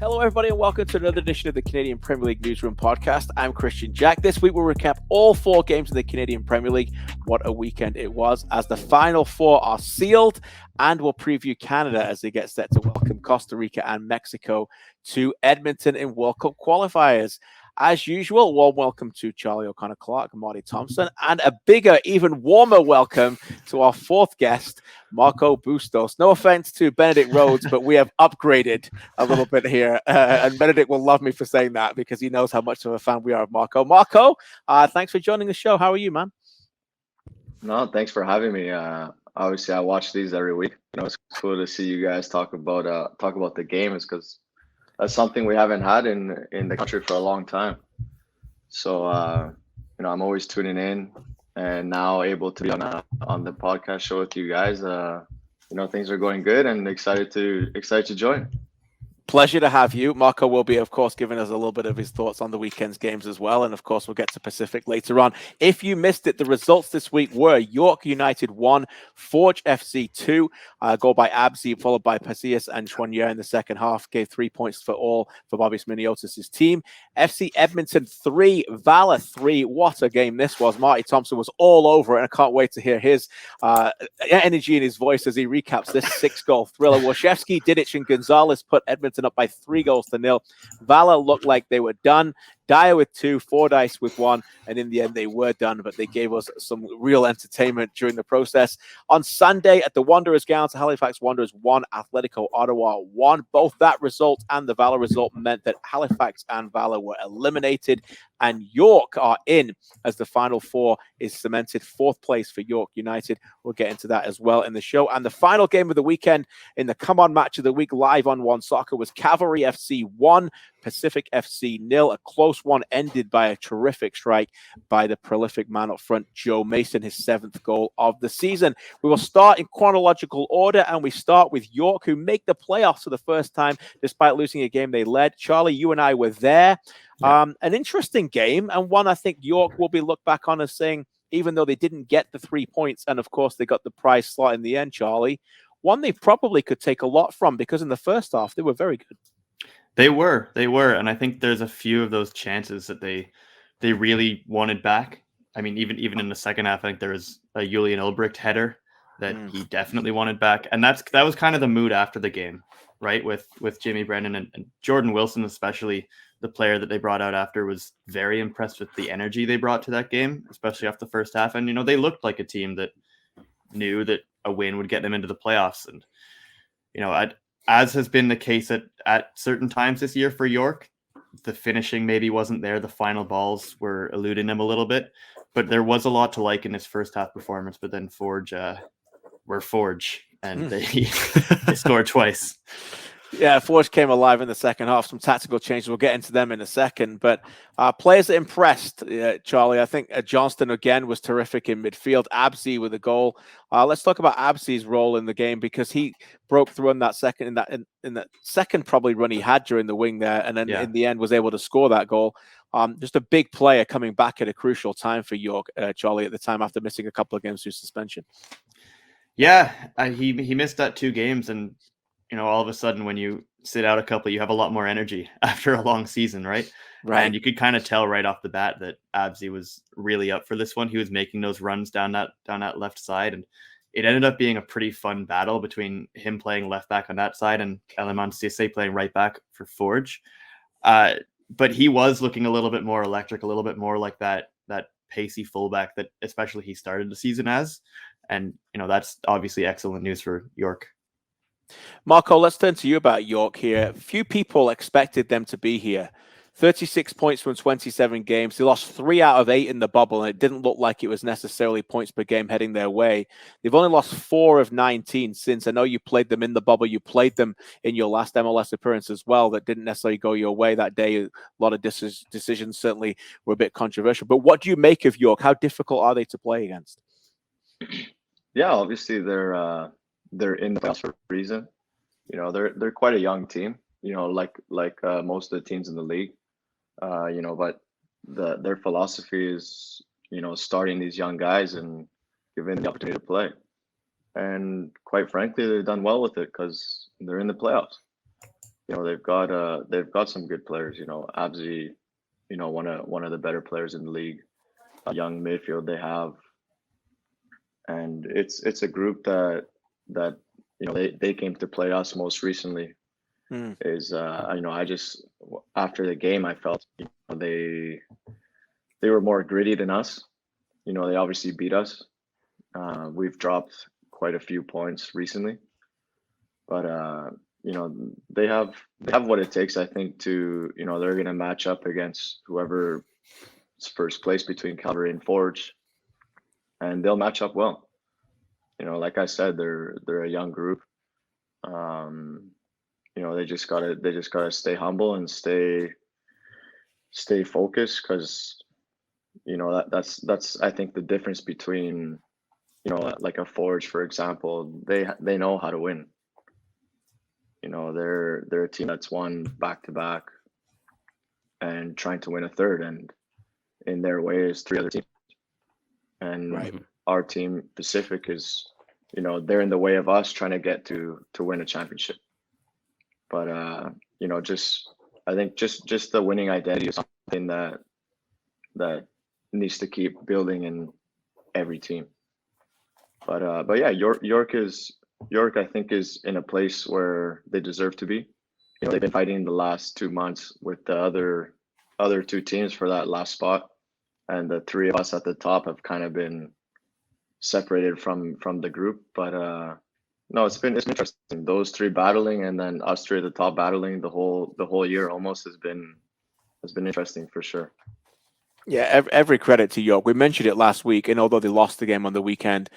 Hello, everybody, and welcome to another edition of the Canadian Premier League Newsroom podcast. I'm Kristian Jack. This week, we'll recap all 4 games of the Canadian Premier League. What a weekend it was, as the final 4 are sealed, and we'll preview Canada as they get set to welcome Costa Rica and Mexico to Edmonton in World Cup qualifiers. As usual, warm welcome to Charlie O'Connor Clarke and Marty Thompson, and a bigger, even warmer welcome to our 4th guest, Marco Bustos. No offense to Benedict Rhodes, but we have upgraded a little bit here, and Benedict will love me for saying that because he knows how much of a fan we are of Marco. Marco, thanks for joining the show. How are you, man? No, thanks for having me. Obviously, I watch these every week. It's cool to see you guys talk about the games because that's something we haven't had in the country for a long time. So, I'm always tuning in, and now able to be on the podcast show with you guys. Things are going good, and excited to join. Pleasure to have you. Marco will be, of course, giving us a little bit of his thoughts on the weekend's games as well. And, of course, we'll get to Pacific later on. If you missed it, the results this week were York United 1, Forge FC 2, goal by Abzi, followed by Pasillas and Chouanier in the second half, gave 3 points for Bobby Sminiotis' team. FC Edmonton 3, Valour 3. What a game this was. Marty Thompson was all over it, and I can't wait to hear his energy in his voice as he recaps this 6-goal thriller. Washewski, Didic, and Gonzalez put Edmonton up by 3-0. Valour looked like they were done. Dyer with 2, Fordyce with 1, and in the end they were done, but they gave us some real entertainment during the process. On Sunday at the Wanderers grounds, Halifax Wanderers 1, Atlético Ottawa 1. Both that result and the Valour result meant that Halifax and Valour were eliminated, and York are in as the final 4 is cemented. 4th place for York United. We'll get into that as well in the show. And the final game of the weekend in the Come On Match of the Week live on One Soccer was Cavalry FC 1, Pacific FC 0. A close one ended by a terrific strike by the prolific man up front, Joe Mason, his 7th goal of the season. We will start in chronological order, and we start with York, who make the playoffs for the first time despite losing a game they led. Charlie, you and I were there. Yeah. An interesting game, and one I think York will be looked back on as saying, even though they didn't get the 3 points, and of course they got the prize slot in the end, Charlie, one they probably could take a lot from, because in the first half they were very good. They were, and I think there's a few of those chances that they really wanted back. I mean, even in the second half, I think there was a Julian Ulbricht header that he definitely wanted back, and that was kind of the mood after the game, right? With Jimmy Brennan and Jordan Wilson, especially the player that they brought out after, was very impressed with the energy they brought to that game, especially after the first half. And they looked like a team that knew that a win would get them into the playoffs, and as has been the case at certain times this year for York, the finishing maybe wasn't there. The final balls were eluding them a little bit, but there was a lot to like in his first half performance. But then Forge were Forge, and they scored twice. Yeah, Forge came alive in the second half. Some tactical changes. We'll get into them in a second. But players that impressed, Charlie, I think Johnston again was terrific in midfield. Abzi with a goal. Let's talk about Abzi's role in the game, because he broke through in that second probably run he had during the wing there, and then in the end was able to score that goal. Just a big player coming back at a crucial time for York, Charlie, at the time after missing a couple of games through suspension. Yeah, he missed that 2 games, and all of a sudden when you sit out a couple, you have a lot more energy after a long season, right? Right. And you could kind of tell right off the bat that Abzi was really up for this one. He was making those runs down that left side, and it ended up being a pretty fun battle between him playing left back on that side and Eleman Cisse playing right back for Forge. But he was looking a little bit more electric, a little bit more like that pacey fullback that especially he started the season as. And, that's obviously excellent news for York. Marco, let's turn to you about York here. Few people expected them to be here. 36 points from 27 games. They lost 3 out of 8 in the bubble, and it didn't look like it was necessarily points per game heading their way. They've only lost 4 of 19 since. I know you played them in the bubble. You played them in your last MLS appearance as well. That didn't necessarily go your way that day. A lot of decisions certainly were a bit controversial. But what do you make of York? How difficult are they to play against? Yeah, obviously they're in the playoffs for a reason. They're quite a young team. Like most of the teams in the league. But their philosophy is, starting these young guys and giving them the opportunity to play. And quite frankly, they've done well with it because they're in the playoffs. they've got some good players. Abzi, one of the better players in the league. A young midfield they have, and it's a group that they came to play us most recently. Is I just after the game I felt they were more gritty than us. They obviously beat us. We've dropped quite a few points recently, but they have what it takes, I think, to they're going to match up against whoever's first place between Calgary and Forge, and they'll match up well. Like I said, they're a young group. They just gotta stay humble and stay focused, because that's I think the difference between like a Forge, for example. They know how to win. They're a team that's won back to back and trying to win a third, and in their way is 3 other teams. And our team Pacific is they're in the way of us trying to get to win a championship. But I think just the winning identity is something that needs to keep building in every team. But yeah, York I think is in a place where they deserve to be. They've been fighting the last 2 months with the other 2 teams for that last spot, and the 3 of us at the top have kind of been separated from the group. But no, it's been interesting. Those 3 battling, and then us 3 at the top battling the whole year almost has been interesting for sure. Yeah, every credit to York. We mentioned it last week, and although they lost the game on the weekend,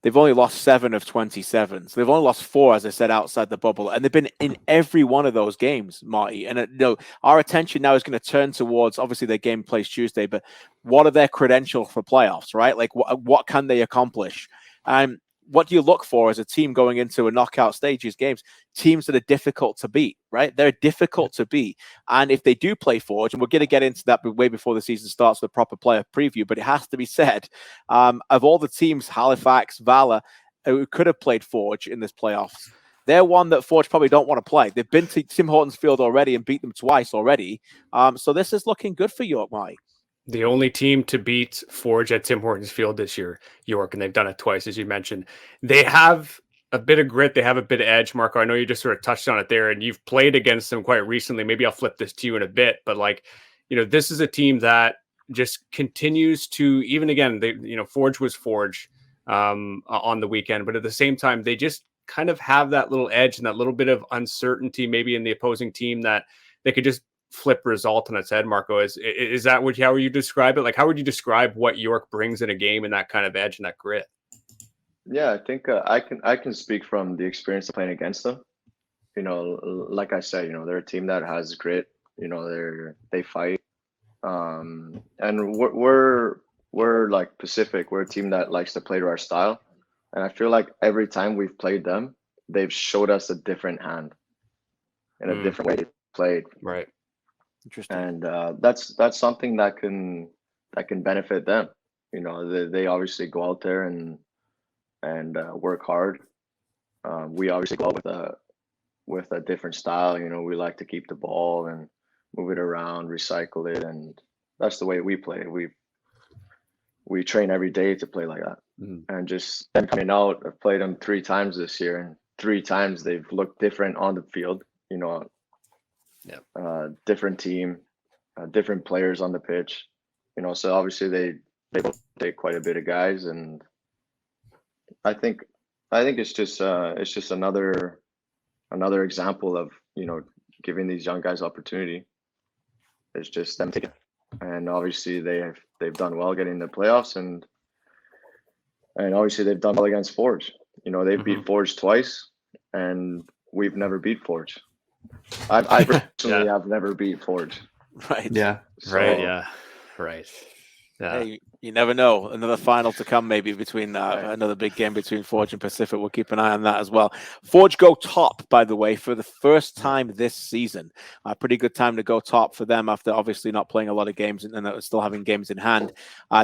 they've only lost 7 of 27. So they've only lost 4, as I said, outside the bubble. And they've been in every one of those games, Marty. And our attention now is going to turn towards, obviously, their game plays Tuesday, but what are their credentials for playoffs, right? Like, what can they accomplish? What do you look for as a team going into a knockout stages games? Teams that are difficult to beat, right? They're difficult to beat. And if they do play Forge, and we're going to get into that way before the season starts with a proper player preview, but it has to be said, of all the teams, Halifax, Valour, who could have played Forge in this playoffs, they're one that Forge probably don't want to play. They've been to Tim Hortons Field already and beat them twice already. So this is looking good for York, Mike. The only team to beat Forge at Tim Hortons Field this year, York, and they've done it twice, as you mentioned. They have a bit of grit. They have a bit of edge, Marco. I know you just sort of touched on it there, and you've played against them quite recently. Maybe I'll flip this to you in a bit, but this is a team that just continues to, even again, Forge was Forge on the weekend, but at the same time, they just kind of have that little edge and that little bit of uncertainty, maybe in the opposing team, that they could just flip result on its head. Marco, is that how you describe it? Like, how would you describe what York brings in a game, and that kind of edge and that grit? Yeah, I think I can speak from the experience of playing against them. Like I said, they're a team that has grit. They fight, and we're like Pacific. We're a team that likes to play to our style, and I feel like every time we've played them, they've showed us a different hand in a different way they played. Right. Interesting. And that's something that can benefit them. They obviously go out there and work hard. We obviously go out with a different style. We like to keep the ball and move it around, recycle it, and that's the way we play. We train every day to play like that. And just them coming out, I've played them 3 times this year, and 3 times they've looked different on the field. Different team, different players on the pitch. So obviously they both take quite a bit of guys, and I think it's just another example of giving these young guys opportunity. It's just them taking, and obviously they've done well getting the playoffs, and obviously they've done well against Forge. They've beat Forge twice, and we've never beat Forge. I personally have never beat Forge. Right. Yeah. So, right. Yeah. Right. Yeah. Hey, you never know. Another final to come, maybe between another big game between Forge and Pacific. We'll keep an eye on that as well. Forge go top, by the way, for the first time this season. A pretty good time to go top for them after obviously not playing a lot of games and still having games in hand.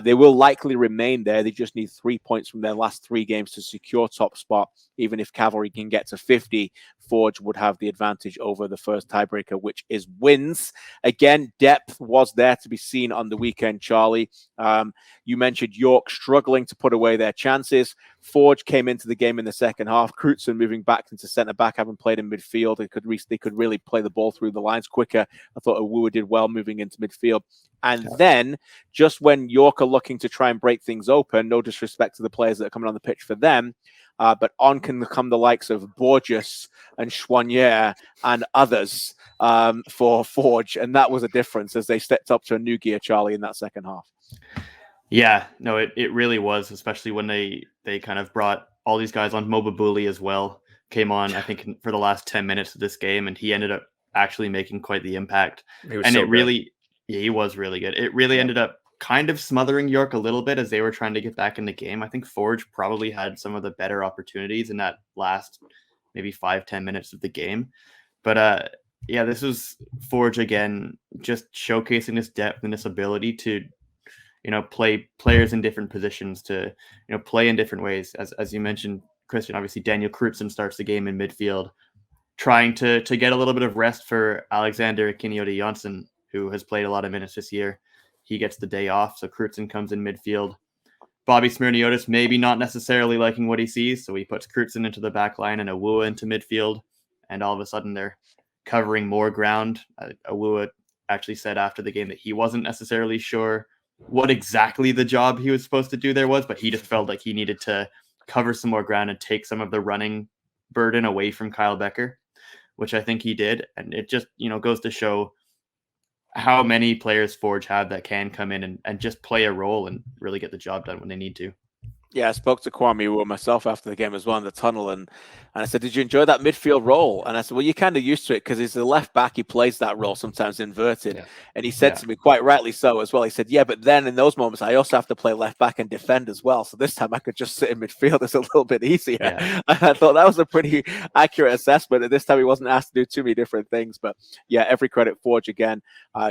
They will likely remain there. They just need 3 points from their last 3 games to secure top spot. Even if Cavalry can get to 50 Forge would have the advantage over the first tiebreaker, which is wins. Again, depth was there to be seen on the weekend, Charlie. You mentioned York struggling to put away their chances. Forge came into the game in the second half. Kristian moving back into centre back, having played in midfield. They could really play the ball through the lines quicker. I thought Awuah did well moving into midfield. And then, just when York are looking to try and break things open, no disrespect to the players that are coming on the pitch for them, but on can come the likes of Borges and Chouanier and others for Forge. And that was a difference as they stepped up to a new gear, Charlie, in that second half. Yeah, no, it really was, especially when they kind of brought all these guys on. Mobabuli as well came on, I think, for the last 10 minutes of this game, and he ended up actually making quite the impact. He was really good. It really ended up kind of smothering York a little bit as they were trying to get back in the game. I think Forge probably had some of the better opportunities in that last maybe 5-10 minutes of the game. But this was Forge again, just showcasing this depth and this ability to play players in different positions, to, play in different ways. As you mentioned, Kristian, obviously Daniel Kristian starts the game in midfield, trying to get a little bit of rest for Alexander Akiniote-Janssen, who has played a lot of minutes this year. He gets the day off, so Kristian comes in midfield. Bobby Smirniotis maybe not necessarily liking what he sees, so he puts Kristian into the back line and Awuah into midfield, and all of a sudden they're covering more ground. Awuah actually said after the game that he wasn't necessarily sure what exactly the job he was supposed to do there was, but he just felt like he needed to cover some more ground and take some of the running burden away from Kyle Becker, which I think he did. And it just, goes to show how many players Forge have that can come in and just play a role and really get the job done when they need to. Yeah, I spoke to Kwame Awuah myself after the game as well in the tunnel, and I said, "Did you enjoy that midfield role?" And I said, "Well, you're kind of used to it because he's a left back. He plays that role sometimes inverted." Yeah. And he said to me, quite rightly so as well. He said, "Yeah, but then in those moments, I also have to play left back and defend as well. So this time I could just sit in midfield. It's a little bit easier." Yeah. And I thought that was a pretty accurate assessment. And this time he wasn't asked to do too many different things. But yeah, every credit Forge again,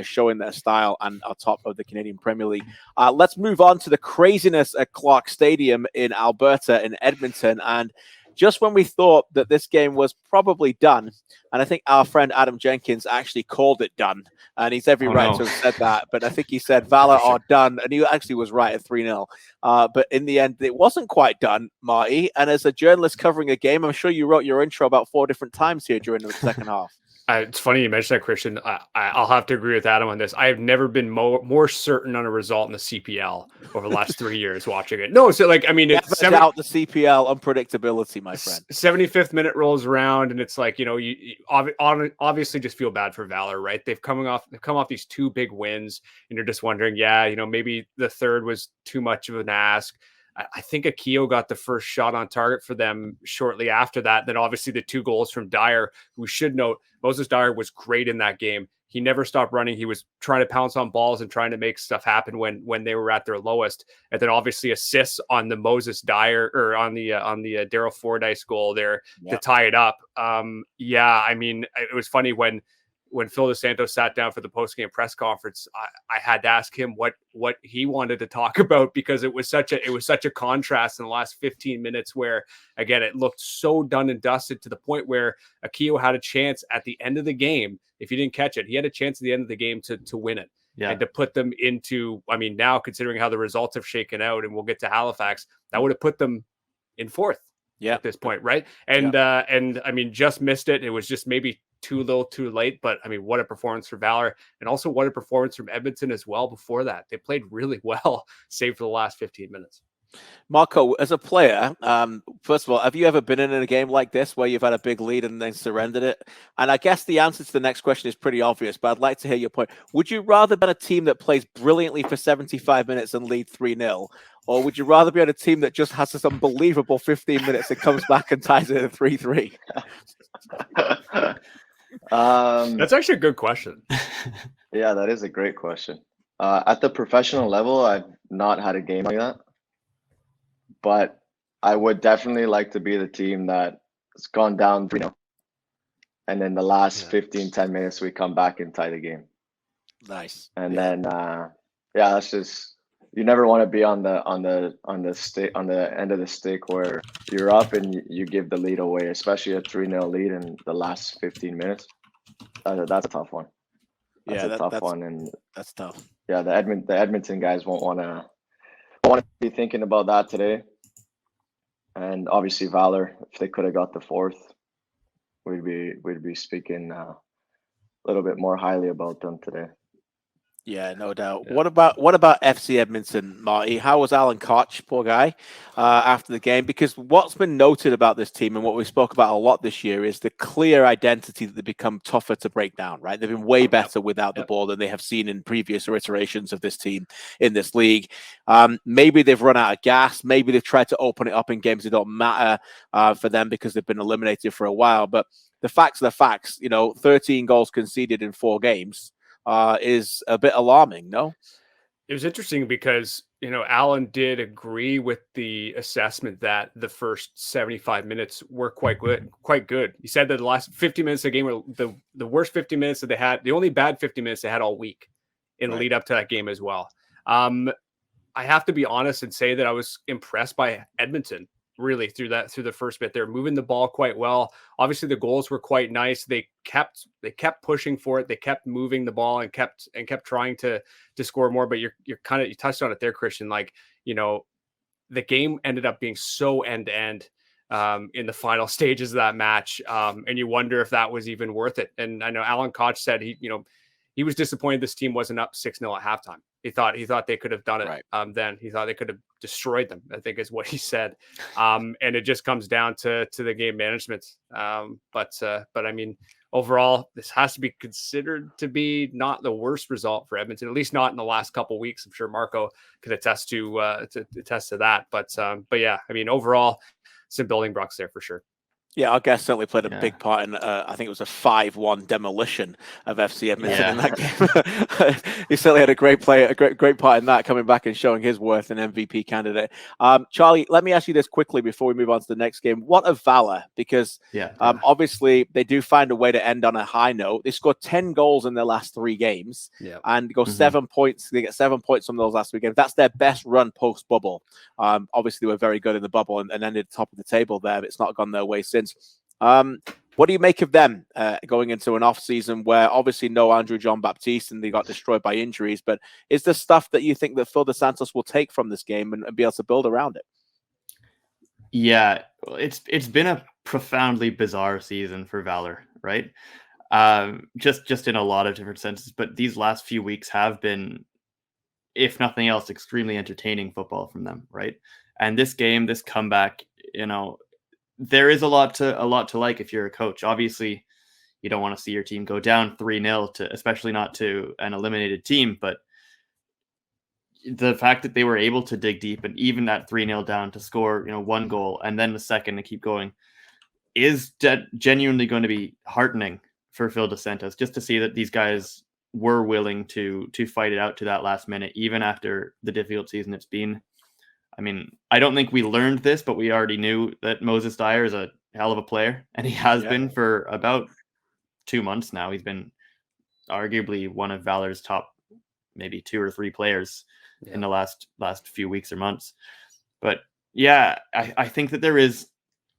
showing their style and are top of the Canadian Premier League. Let's move on to the craziness at Clarke Stadium in Alberta, in Edmonton. And just when we thought that this game was probably done, and I think our friend Adam Jenkins actually called it done, and he's every right to have said that, but I think he said Valour are done, and he actually was right at 3-0. But in the end, it wasn't quite done, Marty. And as a journalist covering a game, I'm sure you wrote your intro about 4 different times here during the second half. It's funny you mentioned that, Kristian. I'll have to agree with Adam on this. I have never been more certain on a result in the CPL over the last 3 years watching it. No, so it's out the CPL unpredictability, my friend. 75th minute rolls around, and it's like, you obviously just feel bad for Valour, right? They've come off these 2 big wins, and you're just wondering, maybe the third was too much of an ask. I think Akio got the first shot on target for them shortly after that. Then obviously the 2 goals from Dyer. We should note Moses Dyer was great in that game. He never stopped running. He was trying to pounce on balls and trying to make stuff happen when they were at their lowest. And then obviously assists on the Moses Dyer or on the Daryl Fordyce goal there to tie it up. It was funny when Phil Dos Santos sat down for the post-game press conference, I had to ask him what he wanted to talk about, because it was such a contrast in the last 15 minutes where, again, it looked so done and dusted to the point where Akio had a chance at the end of the game. If you didn't catch it, he had a chance at the end of the game to win it and to put them into, now considering how the results have shaken out, and we'll get to Halifax, that would have put them in 4th at this point, right? And just missed it. It was just maybe too little too late, but what a performance for Valour, and also what a performance from Edmonton as well. Before that, they played really well, save for the last 15 minutes. Marco, as a player, first of all, have you ever been in a game like this where you've had a big lead and then surrendered it? And I guess the answer to the next question is pretty obvious, but I'd like to hear your point. Would you rather be on a team that plays brilliantly for 75 minutes and lead 3-0? Or would you rather be on a team that just has this unbelievable 15 minutes and comes back and ties it at 3-3? That's actually a good question. Yeah, that is a great question. At the professional level, I've not had a game like that, but I would definitely like to be the team that has gone down 3-0, and then the last 10 minutes we come back and tie the game. Nice. And then that's just you never want to be on the end of the stick where you're up and you give the lead away, especially a 3-0 lead in the last 15 minutes. That's a tough one. That's a tough one, and that's tough. Yeah, the Edmonton guys won't want to be thinking about that today. And obviously Valour, if they could have got the fourth, we'd be speaking a little bit more highly about them today. Yeah, no doubt. Yeah. What about FC Edmonton, Marty? How was Alan Koch, poor guy, after the game? Because what's been noted about this team and what we spoke about a lot this year is the clear identity that they become tougher to break down, right? They've been way better without the ball than they have seen in previous iterations of this team in this league. Maybe they've run out of gas. Maybe they've tried to open it up in games that don't matter for them because they've been eliminated for a while. But the facts are the facts. 13 goals conceded in 4 games. Is a bit alarming, no? It was interesting because, Alan did agree with the assessment that the first 75 minutes were quite good. He said that the last 50 minutes of the game were the worst 50 minutes that they had, the only bad 50 minutes they had all week in the lead up to that game as well. I have to be honest and say that I was impressed by Edmonton. Really through the first bit. They're moving the ball quite well. Obviously the goals were quite nice. They kept pushing for it. They kept moving the ball and kept trying to score more. But you touched on it there, Kristian. The game ended up being so end to end in the final stages of that match. And you wonder if that was even worth it. And I know Alan Koch said he was disappointed this team wasn't up 6-0 at halftime. He thought they could have done it. Right. Then he thought they could have destroyed them, I think is what he said. And it just comes down to the game management. But I mean, overall, this has to be considered to be not the worst result for Edmonton, at least not in the last couple of weeks. I'm sure Marco could attest to that. But yeah, I mean, overall, some building blocks there for sure. Yeah, our guest certainly played a big part in, I think it was a 5-1 demolition of FC Edmonton in that game. He certainly had a great part in that, coming back and showing his worth, an MVP candidate. Charlie, let me ask you this quickly before we move on to the next game. What of Valour? Because obviously they do find a way to end on a high note. They scored 10 goals in their last 3 games and go 7 points. They get 7 points from those last 3 games. That's their best run post-bubble. Obviously, they were very good in the bubble and ended top of the table there, but it's not gone their way since. What do you make of them going into an off season where obviously no Andrew John Baptiste and they got destroyed by injuries? But is there stuff that you think that Phil Dos Santos will take from this game and be able to build around it? Yeah, it's been a profoundly bizarre season for Valour, right? Just in a lot of different senses. But these last few weeks have been, if nothing else, extremely entertaining football from them, right? And this game, this comeback, there is a lot to like if you're a coach. Obviously, you don't want to see your team go down 3-0 especially not to an eliminated team. But the fact that they were able to dig deep and even that 3-0 down to score, 1 goal and then the second to keep going is genuinely going to be heartening for Phil Dos Santos, just to see that these guys were willing to fight it out to that last minute, even after the difficult season it's been. I mean, I don't think we learned this, but we already knew that Moses Dyer is a hell of a player, and he has been for about 2 months now. He's been arguably one of Valour's top maybe 2 or 3 players in the last few weeks or months. But yeah, I think that there is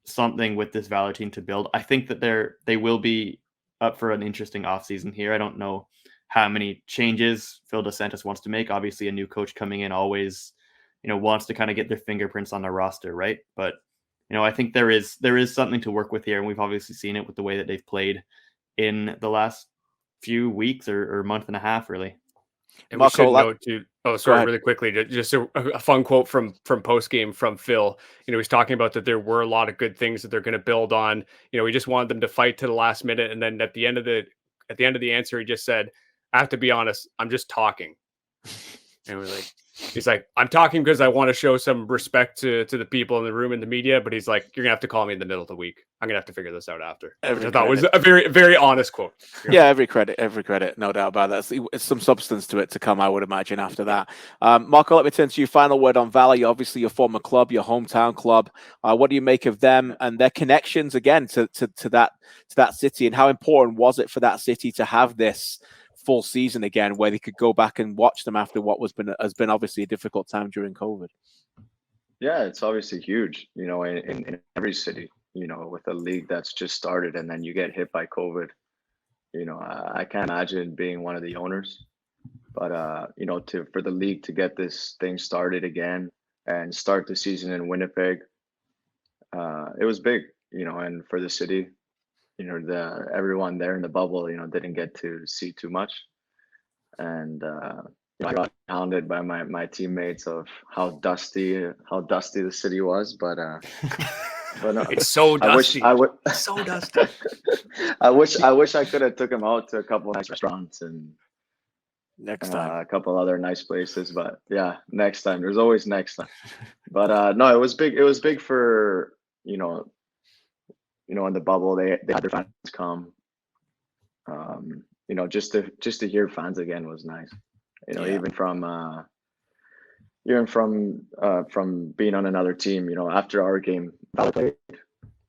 something with this Valour team to build. I think that they will be up for an interesting offseason here. I don't know how many changes Phil Dos Santos wants to make. Obviously, a new coach coming in always wants to kind of get their fingerprints on their roster, right? But, I think there is something to work with here. And we've obviously seen it with the way that they've played in the last few weeks or month and a half, really. And we should note too, really quickly, just a fun quote from post-game from Phil. He's talking about that there were a lot of good things that they're going to build on. We just wanted them to fight to the last minute. And then at the end of the answer, he just said, I have to be honest, I'm just talking. And we're like, he's like, I'm talking because I want to show some respect to the people in the room and the media, but he's like, you're gonna have to call me in the middle of the week. I'm gonna have to figure this out after. Which I thought was a very, very honest quote. Yeah, every credit, no doubt about that. It's some substance to it to come, I would imagine, after that. Marco, let me turn to you. Final word on Valour. Obviously your former club, your hometown club. What do you make of them and their connections again to that city, and how important was it for that city to have this full season again, where they could go back and watch them after what has been obviously a difficult time during COVID. Yeah, it's obviously huge, in every city, with a league that's just started and then you get hit by COVID. I can't imagine being one of the owners, but for the league to get this thing started again and start the season in Winnipeg, it was big, and for the city, everyone there in the bubble, didn't get to see too much. And I got hounded by my teammates of how dusty the city was, but it's so dusty. So dusty. I wish I could have took him out to a couple of nice restaurants and next time a couple other nice places. But yeah, next time. There's always next time. But no, it was big. It was big for in the bubble they had their fans come. Just to hear fans again was nice. Even from being on another team, after our game, Valour played,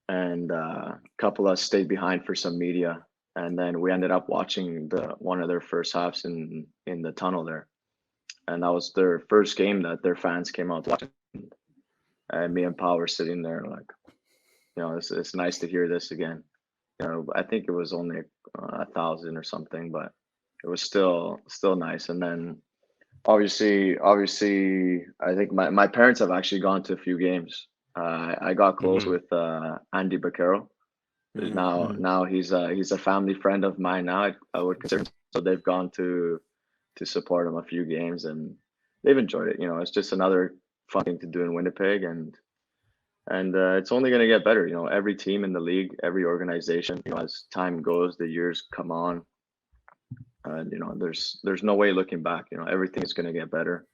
and a couple of us stayed behind for some media, and then we ended up watching one of their first halves in the tunnel there, and that was their first game that their fans came out to watch. And me and Pau were sitting there like, it's nice to hear this again. I think it was only 1,000 or something, but it was still nice. And then obviously, I think my parents have actually gone to a few games. I got close with Andy Baccaro. Now he's a family friend of mine now. I would consider him. So they've gone to support him a few games, and they've enjoyed it. It's just another fun thing to do in Winnipeg, and it's only going to get better. Every team in the league, every organization, as time goes, the years come on, and there's no way looking back. Everything is going to get better.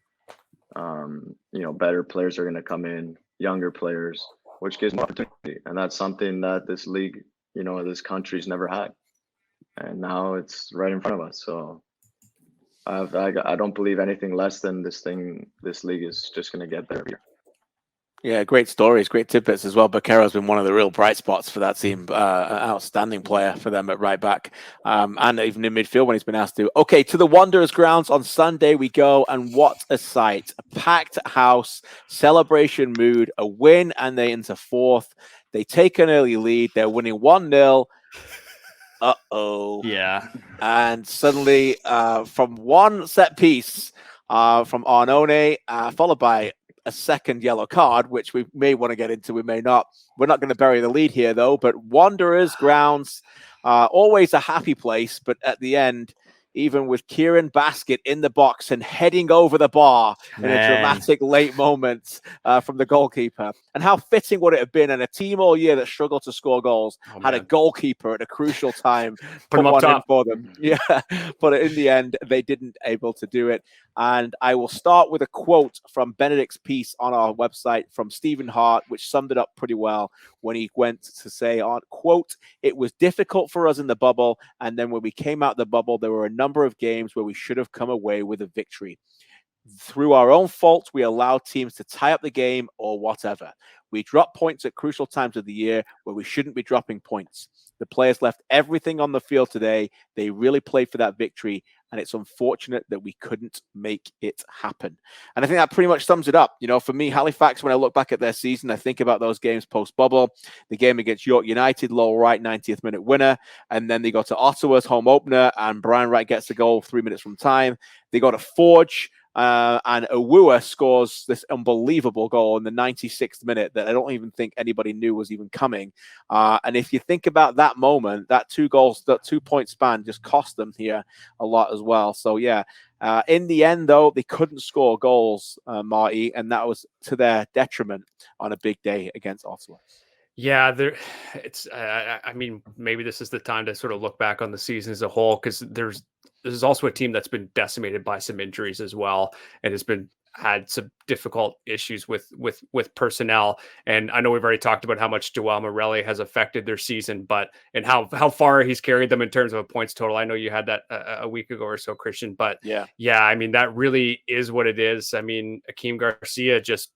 Better players are going to come in, younger players, which gives more opportunity, and that's something that this league, this country's never had, and now it's right in front of us. So I don't believe anything less than this league is just going to get better here. Yeah, great stories, great tidbits as well. Baccaro's been one of the real bright spots for that team. An outstanding player for them at right back, and even in midfield when he's been asked to. Okay, to the Wanderers grounds on Sunday we go, and what a sight. A packed house, celebration mood, a win, and they into fourth. They take an early lead. They're winning 1-0. Yeah. And suddenly, from one set piece from Arnone, followed by a second yellow card, which we may want to get into, we may not. We're not going to bury the lead here, though. But Wanderers grounds, always a happy place. But at the end, even with Kieran Basket in the box and heading over the bar in a dramatic late moment from the goalkeeper. And how fitting would it have been? And a team all year that struggled to score goals had a goalkeeper at a crucial time put them up top for them. Yeah, but in the end, they didn't able to do it. And I will start with a quote from Benedict's piece on our website from Stephen Hart, which summed it up pretty well when he went to say, quote, "It was difficult for us in the bubble. And then when we came out the bubble, there were a number of games where we should have come away with a victory. Through our own fault, we allowed teams to tie up the game or whatever. We drop points at crucial times of the year where we shouldn't be dropping points. The players left everything on the field today. They really played for that victory, and it's unfortunate that we couldn't make it happen." And I think that pretty much sums it up. For me, Halifax, when I look back at their season, I think about those games post-bubble. The game against York United, Lowell Wright, 90th minute winner. And then they go to Ottawa's home opener, and Brian Wright gets a goal 3 minutes from time. They go to Forge, and Awua scores this unbelievable goal in the 96th minute that I don't even think anybody knew was even coming. And if you think about that moment, that 2-point span just cost them here a lot as well. So yeah, in the end though, they couldn't score goals, Marty, and that was to their detriment on a big day against Ottawa. Yeah, I mean, maybe this is the time to sort of look back on the season as a whole, because this is also a team that's been decimated by some injuries as well, and has had some difficult issues with personnel. And I know we've already talked about how much Joel Morelli has affected their season, and how far he's carried them in terms of a points total. I know you had that a week ago or so, Kristian, but yeah, I mean, that really is what it is. I mean, Akeem Garcia just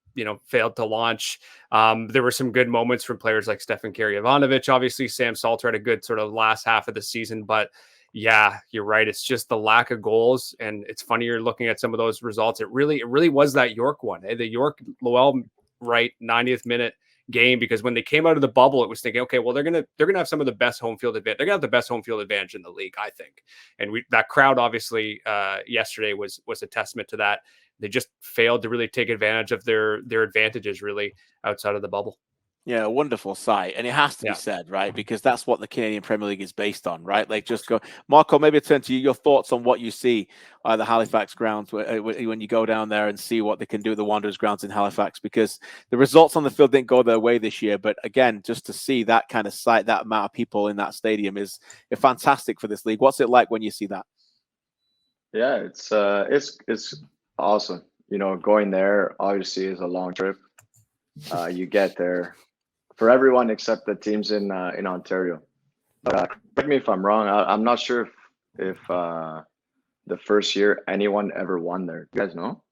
failed to launch. There were some good moments from players like Stefan Karjovanovic. Obviously, Sam Salter had a good sort of last half of the season, but yeah, you're right. It's just the lack of goals. And it's funny you're looking at some of those results. It really was that York one. The York Lowell Wright 90th minute game, because when they came out of the bubble, it was thinking, okay, well, they're gonna have some of the best home field advantage. They're gonna have the best home field advantage in the league, I think. And that crowd obviously yesterday was a testament to that. They just failed to really take advantage of their advantages really outside of the bubble. Yeah, a wonderful sight. And it has to be said, right? Because that's what the Canadian Premier League is based on, right? Like, just go. Marco, maybe turn to you, your thoughts on what you see at the Halifax grounds when you go down there and see what they can do at the Wanderers grounds in Halifax, because the results on the field didn't go their way this year. But again, just to see that kind of sight, that amount of people in that stadium is fantastic for this league. What's it like when you see that? Yeah, it's awesome. You know, going there obviously is a long trip. You get there for everyone except the teams in Ontario. But correct me if I'm wrong. I'm not sure if the first year anyone ever won there. You guys know?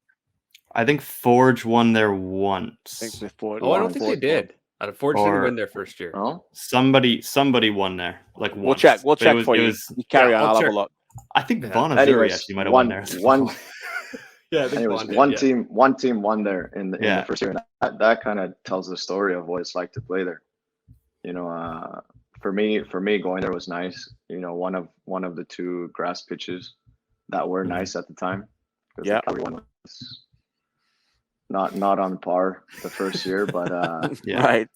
I think Forge won there once. I think Forge. I don't think they did. Forge didn't win their first year. No? Somebody won there. Like once. We'll check for you. You carry on. I'll have a look. I think Von Azuri actually might have won there. Yeah, one team won there in the first year. And that kind of tells the story of what it's like to play there. You know, for me, going there was nice. You know, one of the two grass pitches that were nice at the time. Yeah, everyone was not on par the first year, but right.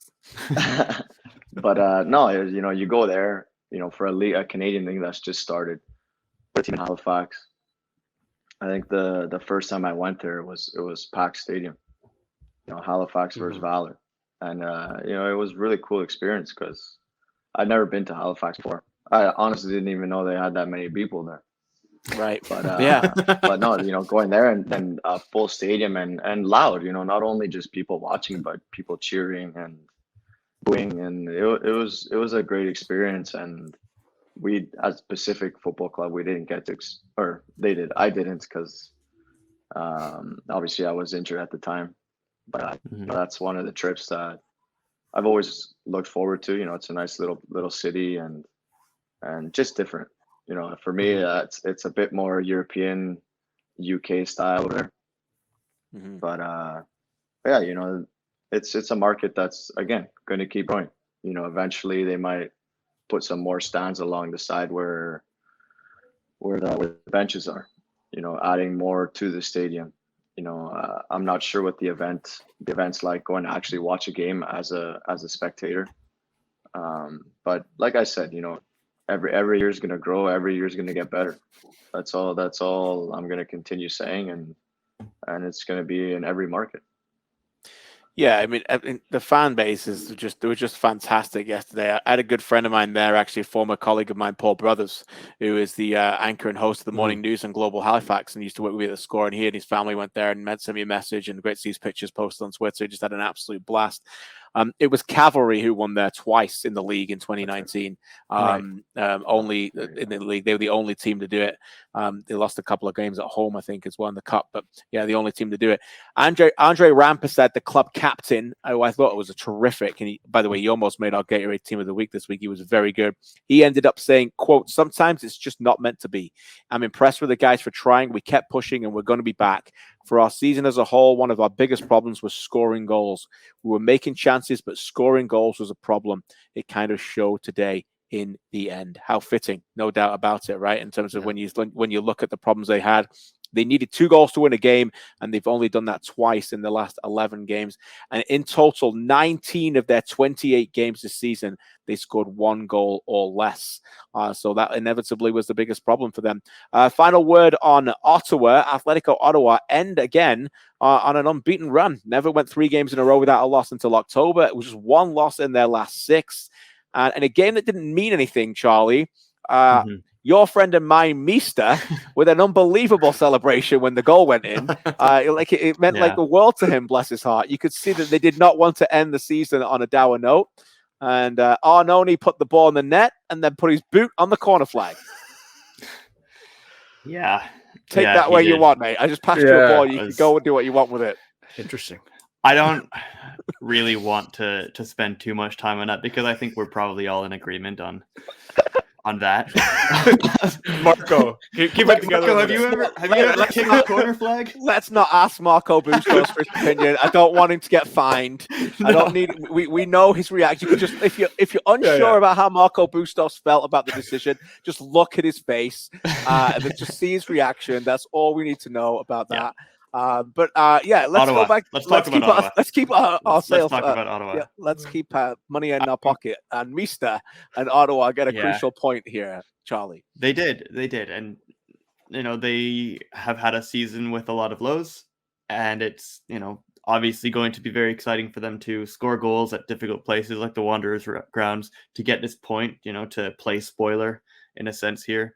But no, you know, you go there, you know, for a Canadian league that's just started. A team in Halifax. I think the first time I went there it was packed stadium. You know, Halifax versus Valour, and you know, it was really cool experience because I'd never been to Halifax before. I honestly didn't even know they had that many people there. Right, but but no, you know, going there and a full stadium and loud. You know, not only just people watching, but people cheering and booing, and it was a great experience. And we, as Pacific Football Club, we didn't get to, or they did. I didn't because obviously I was injured at the time. But that's one of the trips that I've always looked forward to. You know, it's a nice little city and just different. You know, for me, it's a bit more European, UK style over there. But yeah, you know, it's a market that's again going to keep growing. You know, eventually they might put some more stands along the side where the benches are. You know, adding more to the stadium. You know, I'm not sure what the event's like going to actually watch a game as a spectator. But like I said, you know, every year is going to grow. Every year is going to get better. That's all I'm going to continue saying, and it's going to be in every market. Yeah, I mean, the fan base is just fantastic yesterday. I had a good friend of mine there, actually a former colleague of mine, Paul Brothers, who is the anchor and host of the morning news on Global Halifax and used to work with me at the Score. And he and his family went there and sent me a message, and great to see his pictures posted on Twitter. He just had an absolute blast. It was Cavalry who won there twice in the league in 2019. Only in the league, they were the only team to do it. They lost a couple of games at home, I think, as well in the cup. But yeah, the only team to do it. Andre Rampersad, the club captain, who I thought was a terrific. And by the way, he almost made our Gatorade Team of the Week this week. He was very good. He ended up saying, "quote Sometimes it's just not meant to be. I'm impressed with the guys for trying. We kept pushing, and we're going to be back. For our season as a whole, one of our biggest problems was scoring goals. We were making chances, but scoring goals was a problem. It kind of showed today in the end." How fitting, no doubt about it, right? In terms of when you look at the problems they had. They needed 2 goals to win a game, and they've only done that twice in the last 11 games. And in total, 19 of their 28 games this season, they scored 1 goal or less. So that inevitably was the biggest problem for them. Final word on Ottawa. Atlético Ottawa end again on an unbeaten run. Never went 3 games in a row without a loss until October. It was just 1 loss in their last 6. And a game that didn't mean anything, Charlie. Your friend and mine, Meester, with an unbelievable celebration when the goal went in. It meant like the world to him, bless his heart. You could see that they did not want to end the season on a dour note. And Arnone put the ball in the net and then put his boot on the corner flag. Yeah. Take that where you want, mate. I just passed you a ball. You can go and do what you want with it. Interesting. I don't really want to spend too much time on that because I think we're probably all in agreement on on that. Marco, keep it together. Marco, have you ever kicked a corner flag? Let's not ask Marco Bustos for his opinion. I don't want him to get fined. I don't need. We know his reaction. You can just if you're unsure about how Marco Bustos felt about the decision, just look at his face and then just see his reaction. That's all we need to know about that. Let's Ottawa. go back. Let's talk about Ottawa. Let's keep our sales. Let's talk about Ottawa. Yeah, let's keep money in our pocket. And Mista and Ottawa get a crucial point here, Charlie. They did, and they have had a season with a lot of lows, and it's obviously going to be very exciting for them to score goals at difficult places like the Wanderers grounds to get this point. To play spoiler in a sense here.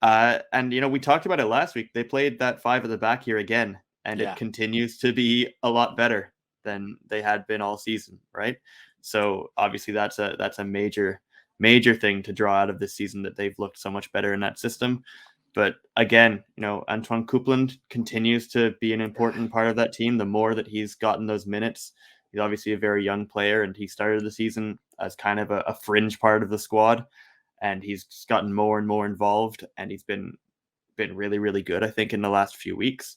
We talked about it last week. They played that 5 at the back here again, and it continues to be a lot better than they had been all season, right? So obviously that's a major thing to draw out of this season, that they've looked so much better in that system. But again, Antoine Coupland continues to be an important part of that team. The more that he's gotten those minutes, he's obviously a very young player, and he started the season as kind of a fringe part of the squad. And he's just gotten more and more involved, and he's been really, really good, I think, in the last few weeks.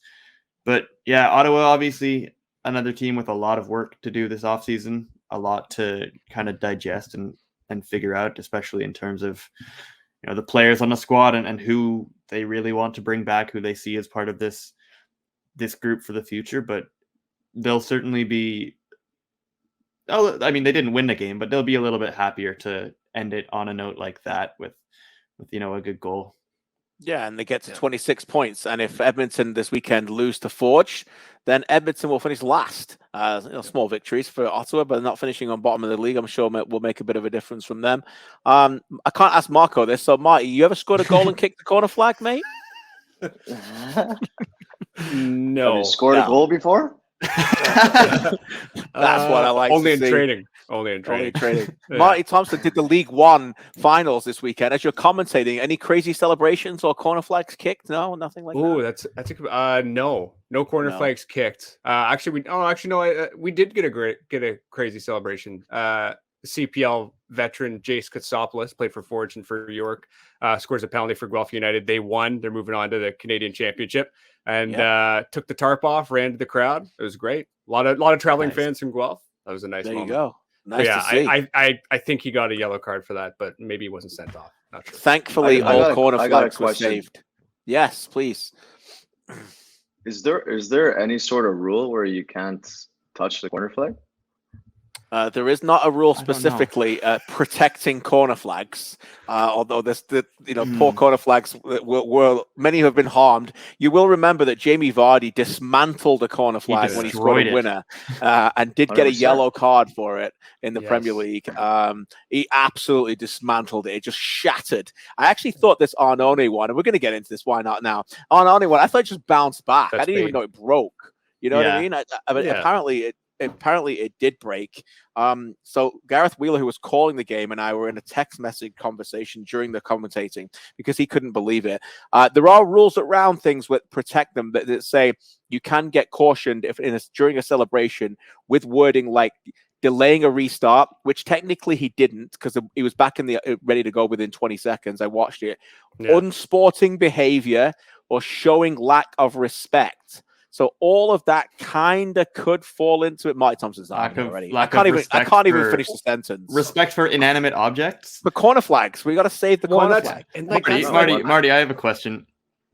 But yeah, Ottawa, obviously another team with a lot of work to do this offseason, a lot to kind of digest and figure out, especially in terms of the players on the squad and who they really want to bring back, who they see as part of this group for the future. But they'll certainly be. Oh, I mean, they didn't win the game, but they'll be a little bit happier to end it on a note like that with a good goal. Yeah, and they get to 26 points. And if Edmonton this weekend lose to Forge, then Edmonton will finish last. Small victories for Ottawa, but not finishing on bottom of the league, I'm sure will make a bit of a difference from them. I can't ask Marco this. So, Marty, you ever scored a goal and kicked the corner flag, mate? No. Have you scored a goal before? That's what I like. Only to in see. Training. Only in training. Yeah. Marty Thompson did the League One finals this weekend. As you're commentating, any crazy celebrations or corner flags kicked? No, nothing like that. Oh, that's no corner flags kicked. We did get a crazy celebration. CPL veteran Jace Katsopoulos played for Forge and for York. Scores a penalty for Guelph United. They won. They're moving on to the Canadian Championship, and took the tarp off, ran to the crowd. It was great. A lot of traveling fans from Guelph. That was a nice moment. There you go. Nice to see. I think he got a yellow card for that, but maybe he wasn't sent off. Not sure. Thankfully, all corner flags were saved. Yes, please. Is there any sort of rule where you can't touch the corner flag? There is not a rule specifically protecting corner flags, although there's poor corner flags were many have been harmed. You will remember that Jamie Vardy dismantled a corner flag when he scored a winner, and did get a yellow card for it in the Premier League. He absolutely dismantled it. It just shattered. I actually thought this Arnone one, and we're going to get into this, why not now? Arnone one, I thought it just bounced back. I didn't even know it broke. You know what I mean? Apparently it did break. So Gareth Wheeler, who was calling the game, and I were in a text message conversation during the commentating because he couldn't believe it. There are rules around things that protect them that say you can get cautioned if during a celebration with wording like delaying a restart, which technically he didn't because he was back in the ready to go within 20 seconds. I watched it. Unsporting behavior or showing lack of respect. So all of that kind of could fall into it. Marty Thompson's already. I can't even finish the sentence. Respect for inanimate objects. The corner flags. We got to save the corner flag. Marty, I have a question.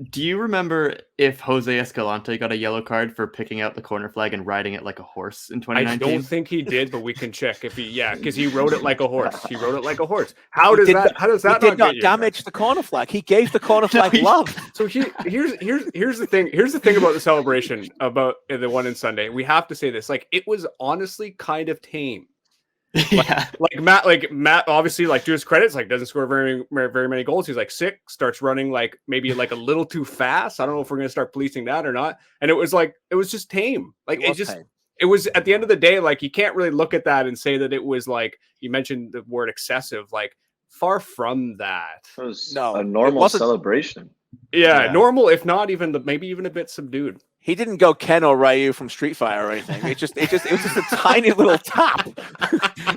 Do you remember if Jose Escalante got a yellow card for picking out the corner flag and riding it like a horse in 2019? I don't think he did, but we can check if because he rode it like a horse. He rode it like a horse. How does that did not damage the corner flag? He gave the corner flag love. So here's the thing. Here's the thing about the celebration about the one in Sunday. We have to say this. Like, it was honestly kind of tame. Like Matt obviously, like, to his credits, like, doesn't score very many goals. He's like sick, starts running like maybe like a little too fast. I don't know if we're gonna start policing that or not. And it was just tame. Like, it was at the end of the day, like, you can't really look at that and say that it was, like, you mentioned the word excessive. Like, far from that. It was a normal celebration. Yeah, normal, if not even maybe even a bit subdued. He didn't go Ken or Ryu from Street Fighter or anything. It was just a tiny little tap.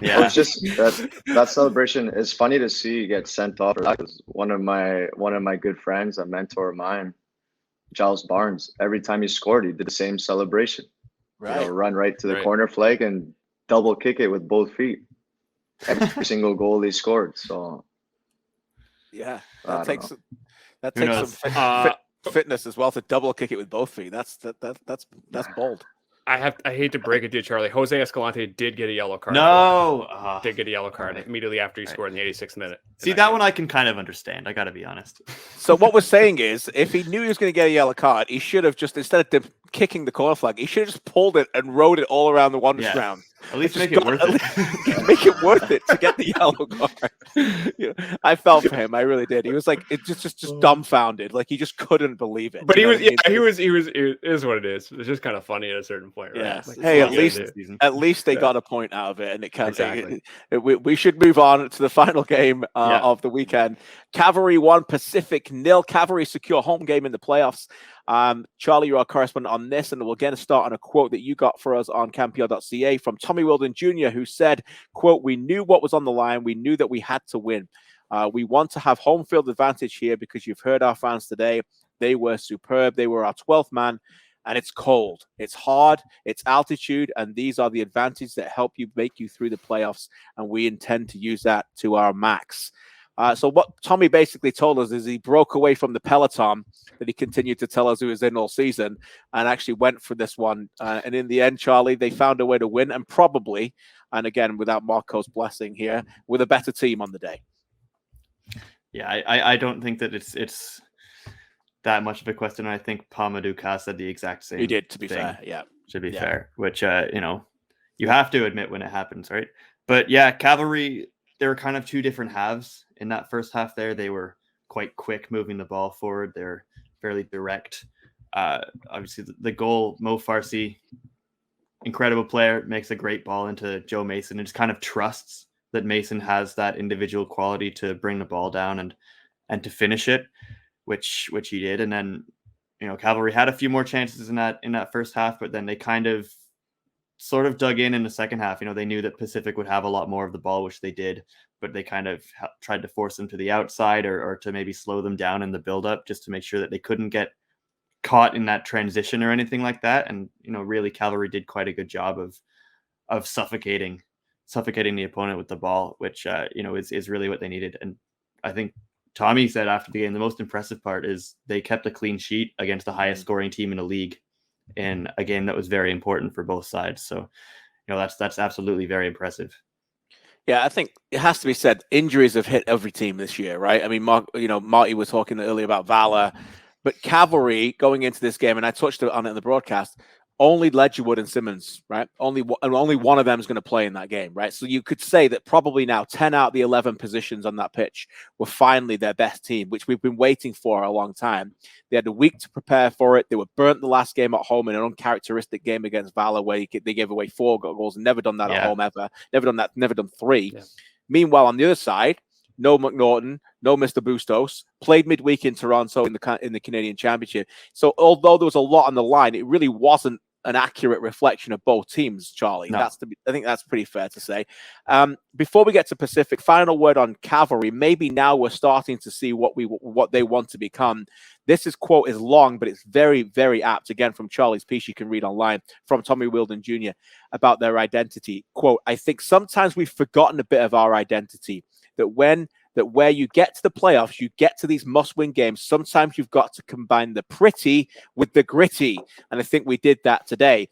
Yeah, it's just that celebration is funny to see get sent off. Because one of my good friends, a mentor of mine, Giles Barnes, every time he scored, he did the same celebration. Right. Run right to the corner flag and double kick it with both feet. Every single goal he scored. So yeah, that takes some fitness as well to double kick it with both feet. That's bold. I hate to break it to you, Charlie. Jose Escalante did get a yellow card. Did get a yellow card immediately after he scored in the 86th minute. See, that one I can kind of understand. I got to be honest. So what we're saying is, if he knew he was going to get a yellow card, he should have just, instead of kicking the corner flag, he should have just pulled it and rode it all around the Wanderers ground. At least make it worth it. Make it worth it to get the yellow card. I felt for him. I really did. He was like, it just dumbfounded. Like he just couldn't believe it. But he was it is what it is. It's just kind of funny at a certain point, right? Yeah. Like, hey, at least they got a point out of it, and it kind of we should move on to the final game of the weekend. Cavalry 1, Pacific 0. Cavalry secure home game in the playoffs. Charlie, you're our correspondent on this, and we'll get a start on a quote that you got for us on CanPL.ca from Tommy Wilden Jr., who said, quote, "We knew what was on the line. We knew that we had to win. We want to have home field advantage here because you've heard our fans today. They were superb. They were our 12th man, and it's cold. It's hard. It's altitude, and these are the advantages that help you make you through the playoffs, and we intend to use that to our max." So what Tommy basically told us is he broke away from the peloton that he continued to tell us he was in all season and actually went for this one. And in the end, Charlie, they found a way to win, and probably, and again, without Marco's blessing here, with a better team on the day. Yeah, I don't think that it's that much of a question. I think Pamadou Ka said the exact same. He did, to be thing. fair. Yeah. To be fair, which, you have to admit when it happens, right? But yeah, Cavalry, there were kind of two different halves in that first half there. They were quite quick moving the ball forward. They're fairly direct. Obviously, the goal, Mo Farsi, incredible player, makes a great ball into Joe Mason and just kind of trusts that Mason has that individual quality to bring the ball down and to finish it, which he did. And then, Cavalry had a few more chances in that first half, but then they kind of sort of dug in the second half. They knew that Pacific would have a lot more of the ball, which they did, but they kind of tried to force them to the outside or to maybe slow them down in the build-up just to make sure that they couldn't get caught in that transition or anything like that. And, really Cavalry did quite a good job of suffocating the opponent with the ball, which, is really what they needed. And I think Tommy said after the game, the most impressive part is they kept a clean sheet against the highest scoring team in the league in a game that was very important for both sides. So, that's absolutely very impressive. Yeah, I think it has to be said, injuries have hit every team this year, right? I mean, Marty was talking earlier about Valour, but Cavalry going into this game, and I touched on it in the broadcast, only Ledgerwood and Simmons, right? Only one of them is going to play in that game, right? So you could say that probably now 10 out of the 11 positions on that pitch were finally their best team, which we've been waiting for a long time. They had a week to prepare for it. They were burnt the last game at home in an uncharacteristic game against Valour where they gave away 4 goals. Never done that at home ever. Never done that. Never done 3. Yeah. Meanwhile, on the other side, no McNaughton, no Mr. Bustos, played midweek in Toronto in the Canadian Championship. So although there was a lot on the line, it really wasn't an accurate reflection of both teams, Charlie. No. I think that's pretty fair to say. Before we get to Pacific, final word on Cavalry. Maybe now we're starting to see what they want to become. This quote is long, but it's very, very apt. Again, from Charlie's piece you can read online from Tommy Wilden Jr. about their identity. Quote, "I think sometimes we've forgotten a bit of our identity, that where you get to the playoffs, you get to these must-win games. Sometimes you've got to combine the pretty with the gritty. And I think we did that today."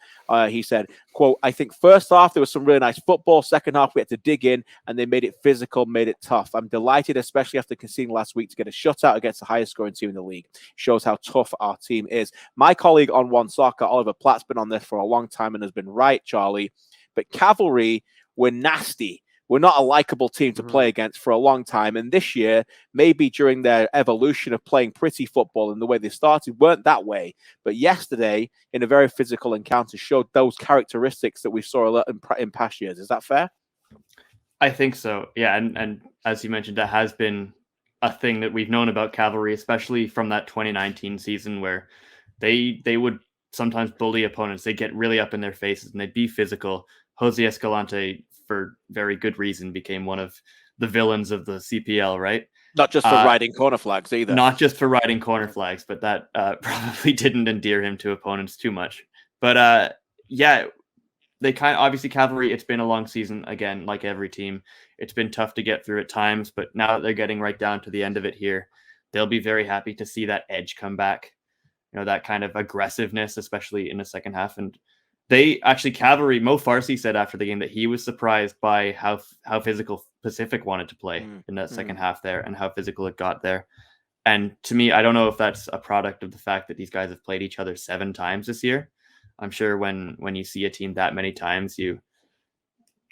He said, quote, "I think first half, there was some really nice football. Second half, we had to dig in, and they made it physical, made it tough. I'm delighted, especially after conceding last week, to get a shutout against the highest scoring team in the league. Shows how tough our team is." My colleague on One Soccer, Oliver Platt's been on this for a long time and has been right, Charlie. But Cavalry were nasty. We're not a likable team to play against for a long time. And this year, maybe during their evolution of playing pretty football and the way they started, weren't that way. But yesterday, in a very physical encounter, showed those characteristics that we saw a lot in past years. Is that fair? I think so. Yeah. And as you mentioned, that has been a thing that we've known about Cavalry, especially from that 2019 season where they would sometimes bully opponents. They get really up in their faces and they be physical. Jose Escalante, for very good reason, became one of the villains of the CPL, right? Not just for riding corner flags either. Not just for riding corner flags, but that probably didn't endear him to opponents too much. But yeah, they kind of, obviously Cavalry, it's been a long season again, like every team. It's been tough to get through at times, but now that they're getting right down to the end of it here, they'll be very happy to see that edge come back. You know, that kind of aggressiveness, especially in the second half. And they actually, Cavalry, Mo Farsi said after the game that he was surprised by how physical Pacific wanted to play in that second half there and how physical it got there. And to me, I don't know if that's a product of the fact that these guys have played each other 7 times this year. I'm sure when you see a team that many times, you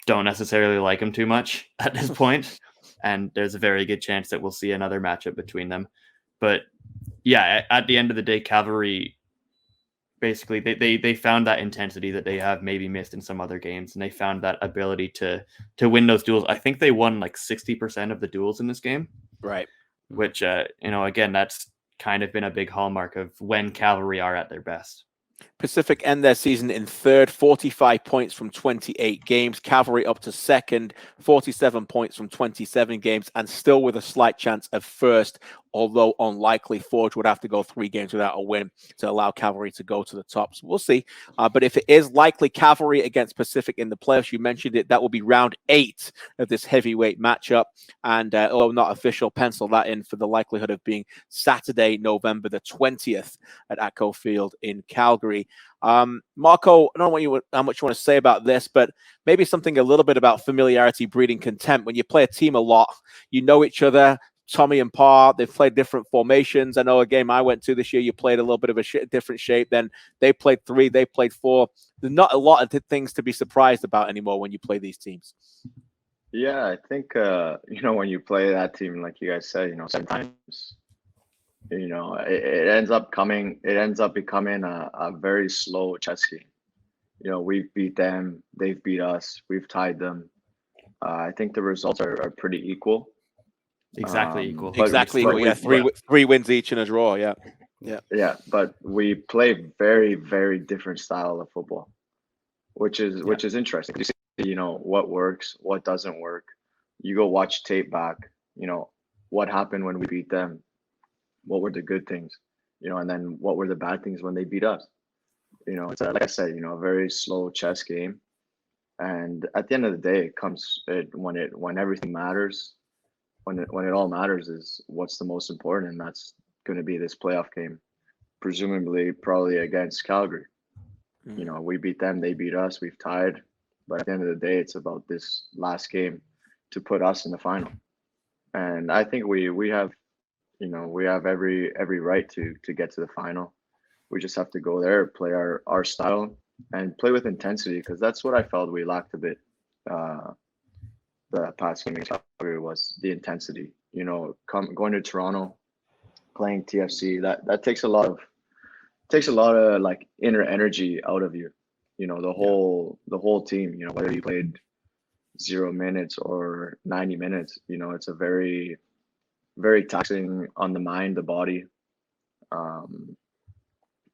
don't necessarily like them too much at this point. And there's a very good chance that we'll see another matchup between them. But yeah, at the end of the day, Cavalry, basically, they found that intensity that they have maybe missed in some other games. And they found that ability to win those duels. I think they won like 60% of the duels in this game. Right. Which, again, that's kind of been a big hallmark of when Cavalry are at their best. Pacific end their season in third, 45 points from 28 games. Cavalry up to second, 47 points from 27 games, and still with a slight chance of first, although unlikely. Forge would have to go 3 games without a win to allow Cavalry to go to the top. So we'll see. But if it is likely Cavalry against Pacific in the playoffs, you mentioned it, that will be round 8 of this heavyweight matchup. And although not official, pencil that in for the likelihood of being Saturday, November the 20th at Atco Field in Calgary. Marco, I don't know how much you want to say about this, but maybe something a little bit about familiarity breeding contempt. When you play a team a lot, you know each other. Tommy and Pa, they've played different formations. I know a game I went to this year, you played a little bit of a different shape. Then they played 3, they played 4. There's not a lot of things to be surprised about anymore when you play these teams. Yeah, I think, when you play that team, like you guys said, 7 times, it ends up becoming a very slow chess game. We've beat them, they've beat us, we've tied them. I think the results are pretty equal. Exactly equal. Exactly. Yeah, 3 wins each in a draw. Yeah. Yeah, but we play very, very different style of football, which is interesting. You see, what works, what doesn't work. You go watch tape back. What happened when we beat them. What were the good things, and then what were the bad things when they beat us? It's like I said, a very slow chess game. And at the end of the day, it comes when everything matters. When it all matters is what's the most important, and that's going to be this playoff game, presumably probably against Calgary. We beat them, they beat us, we've tied, but at the end of the day, it's about this last game to put us in the final. And I think we have every right to get to the final. We just have to go there, play our style, and play with intensity, because that's what I felt we lacked a bit. The past game was the intensity. Going to Toronto, playing TFC, that takes a lot of like inner energy out of you. The whole team. Whether you played 0 minutes or 90 minutes, it's a very, very taxing on the mind, the body. And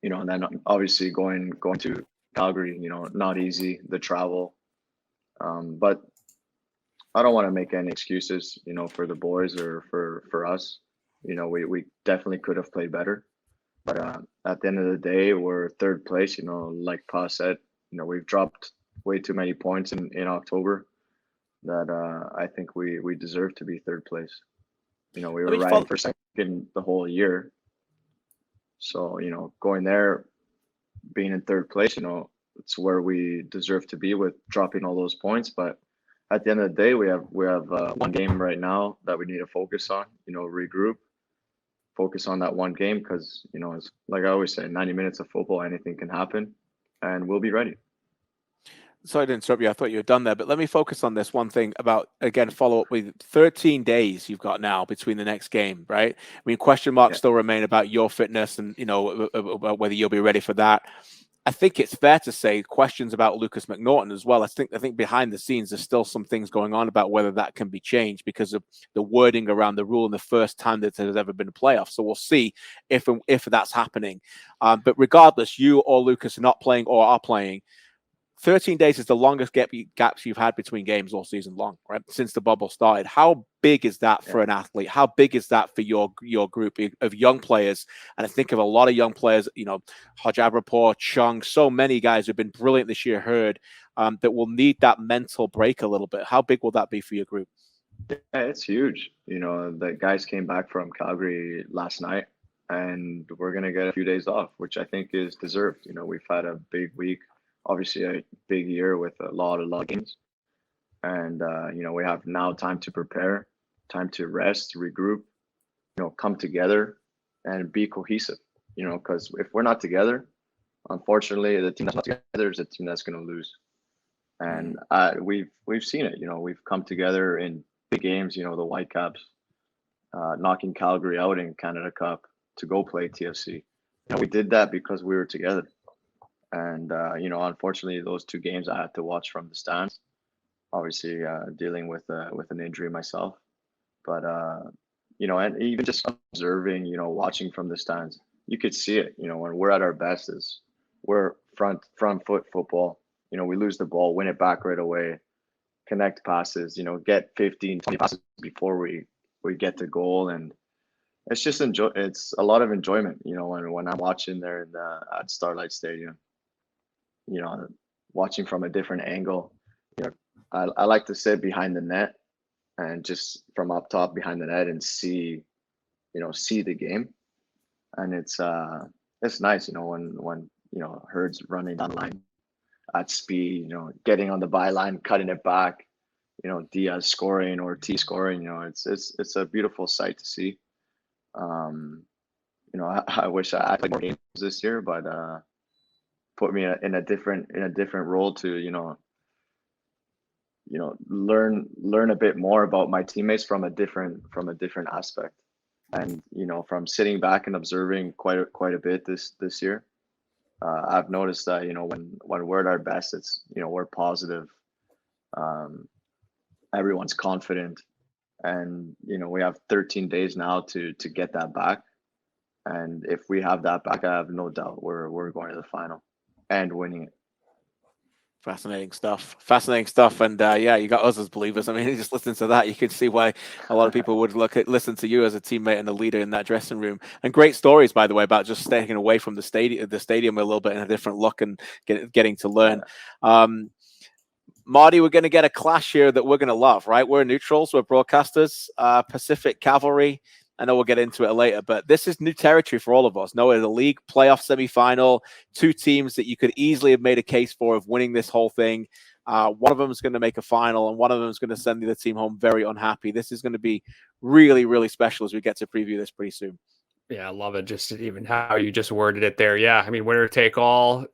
then obviously going to Calgary, not easy, the travel. But I don't want to make any excuses, for the boys or for us. We definitely could have played better. But at the end of the day, we're 3rd place, like Pa said, we've dropped way too many points in October that I think we deserve to be 3rd place. We were riding for second the whole year. So, going there, being in 3rd place, it's where we deserve to be with dropping all those points. But at the end of the day, we have 1 game right now that we need to focus on, regroup, focus on that 1 game, because, it's like I always say, 90 minutes of football, anything can happen, and we'll be ready. Sorry to interrupt you. I thought you were done there, but let me focus on this one thing about, again, follow up with 13 days you've got now between the next game, right? I mean, question marks still remain about your fitness and, about whether you'll be ready for that. I think it's fair to say questions about Lucas McNaughton as well. I think behind the scenes there's still some things going on about whether that can be changed because of the wording around the rule and the first time that there's ever been a playoff. So we'll see if that's happening. But regardless, you or Lucas are not playing or are playing. 13 days is the longest gaps you've had between games all season long, right? Since the bubble started. How big is that for an athlete? How big is that for your group of young players? And I think of a lot of young players, Hojabrapor, Chung, so many guys who've been brilliant this year, that will need that mental break a little bit. How big will that be for your group? Yeah, it's huge. The guys came back from Calgary last night, and we're going to get a few days off, which I think is deserved. We've had a big week. Obviously a big year with a lot of games, and we have now time to prepare, time to rest, regroup, come together and be cohesive, because if we're not together, unfortunately the team that's not together is a team that's going to lose. And we've seen it. We've come together in big games, the Whitecaps knocking Calgary out in Canada Cup to go play TFC. We did that because we were together. And, unfortunately, those two games I had to watch from the stands, obviously dealing with an injury myself. But, and even just observing, watching from the stands, you could see it, when we're at our best is we're front foot football. We lose the ball, win it back right away, connect passes, get 15, 20 passes before we get to goal. And it's just it's a lot of enjoyment, when I'm watching there at Starlight Stadium. Watching from a different angle. I like to sit behind the net and just from up top behind the net and see the game. And it's nice, when Herd's running down the line at speed, getting on the byline, cutting it back, Diaz scoring or T scoring, it's a beautiful sight to see. I wish I played more games this year, but put me in a different role to learn a bit more about my teammates from a different aspect, and from sitting back and observing quite a bit this year. I've noticed that when we're at our best, it's we're positive, everyone's confident, and we have 13 days now to get that back, and if we have that back, I have no doubt we're going to the final and winning it. Fascinating stuff. And you got us as believers. I mean, just listening to that, you can see why a lot of people would listen to you as a teammate and a leader in that dressing room. And great stories, by the way, about just staying away from the stadium a little bit in a different look and getting to learn. Marty, we're going to get a clash here that we're going to love, right? We're neutrals, we're broadcasters, Pacific Cavalry. I know we'll get into it later, but this is new territory for all of us. No, it's a league playoff semifinal, two teams that you could easily have made a case for of winning this whole thing. One of them is going to make a final, and one of them is going to send the other team home very unhappy. This is going to be really, really special as we get to preview this pretty soon. Yeah, I love it. Just even how you just worded it there. Yeah, I mean, winner take all.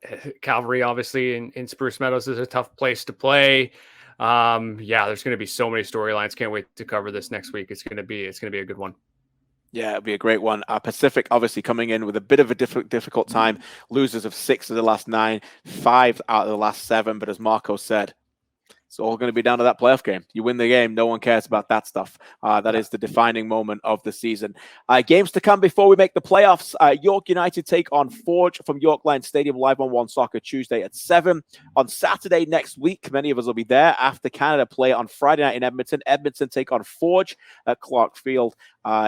Cavalry, obviously, in Spruce Meadows is a tough place to play. There's going to be so many storylines. Can't wait to cover this next week. It's going to be a good one. Yeah, it'll be a great one. Pacific obviously coming in with a bit of a difficult time. Losers of 6 of the last 9, 5 out of the last 7. But as Marco said, it's all going to be down to that playoff game. You win the game, no one cares about that stuff. That is the defining moment of the season. Games to come before we make the playoffs. York United take on Forge from York Lions Stadium live on One Soccer Tuesday at 7. On Saturday next week, many of us will be there after Canada play on Friday night in Edmonton. Edmonton take on Forge at Clarke Field